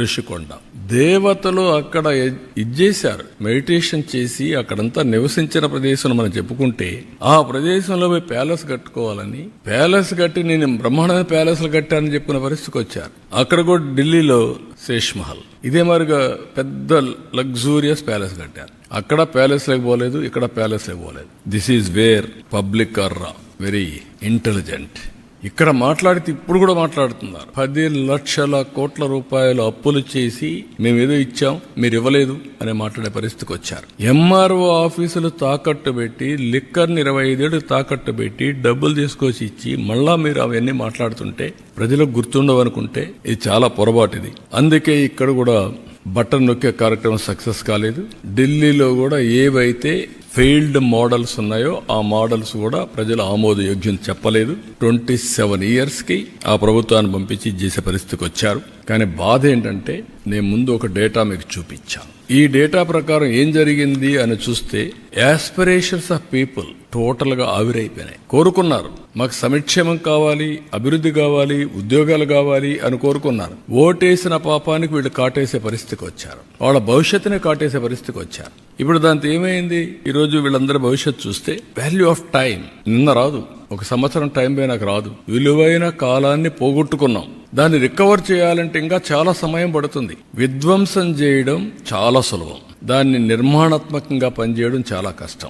ఋషికొండ. దేవతలు అక్కడ ఇచ్చేశారు, మెడిటేషన్ చేసి అక్కడంతా నివసించిన ప్రదేశం మనం చెప్పుకుంటే, ఆ ప్రదేశంలో పోయి ప్యాలెస్ కట్టుకోవాలని, ప్యాలెస్ కట్టి నేను బ్రహ్మాండమైన ప్యాలెస్లు కట్టానని చెప్పుకునే పరిస్థితికి వచ్చారు. అక్కడ కూడా ఢిల్లీలో శేష్ మహల్ ఇదే మరిగా పెద్ద లగ్జూరియస్ ప్యాలెస్ కట్టారు. అక్కడ ప్యాలెస్ లేకపోలేదు, ఇక్కడ ప్యాలెస్ లేకపోలేదు. This is where public are very intelligent. ఇక్కడ మాట్లాడితే ఇప్పుడు కూడా మాట్లాడుతున్నారు. 10 లక్షల కోట్ల రూపాయలు అప్పులు చేసి మేమేదో ఇచ్చాం, మీరు ఇవ్వలేదు అనే మాట్లాడే పరిస్థితికి వచ్చారు. ఎంఆర్ఓ ఆఫీసులు తాకట్టు పెట్టి, లిక్కర్ని 25 ఏళ్ళు తాకట్టు పెట్టి డబ్బులు తీసుకొచ్చి ఇచ్చి మళ్ళా మీరు అవన్నీ మాట్లాడుతుంటే ప్రజలకు గుర్తుండవు అనుకుంటే ఇది చాలా పొరపాటిది. అందుకే ఇక్కడ కూడా బటన్ నొక్కే కార్యక్రమం సక్సెస్ కాలేదు. ఢిల్లీలో కూడా ఏవైతే ఫెయిల్డ్ మోడల్స్ ఉన్నాయో ఆ మోడల్స్ కూడా ప్రజలు ఆమోదయోగ్యం చెప్పలేదు. 27 years కి ఆ ప్రభుత్వాన్ని పంపించి చేసే పరిస్థితికి వచ్చారు. కానీ బాధ ఏంటంటే నేను ముందు ఒక డేటా మీకు చూపించాను. ఈ డేటా ప్రకారం ఏం జరిగింది అని చూస్తే యాస్పిరేషన్స్ ఆఫ్ పీపుల్ టోటల్ గా ఆవిరైపోయినాయి. కోరుకున్నారు మాకు సంక్షేమం కావాలి, అభివృద్ధి కావాలి, ఉద్యోగాలు కావాలి అని కోరుకున్నారు. ఓటేసిన పాపానికి వీళ్ళు కాటేసే పరిస్థితికి వచ్చారు, వాళ్ళ భవిష్యత్తునే కాటేసే పరిస్థితికి వచ్చారు. ఇప్పుడు దాంతో ఏమైంది, ఈ రోజు వీళ్ళందరి భవిష్యత్తు చూస్తే వాల్యూ ఆఫ్ టైం నిన్న రాదు, 1 సంవత్సరం టైం పోయినాక రాదు. విలువైన కాలాన్ని పోగొట్టుకున్నాం. దాన్ని రికవర్ చేయాలంటే ఇంకా చాలా సమయం పడుతుంది. విధ్వంసం చేయడం చాలా సులభం, దాన్ని నిర్మాణాత్మకంగా పనిచేయడం చాలా కష్టం.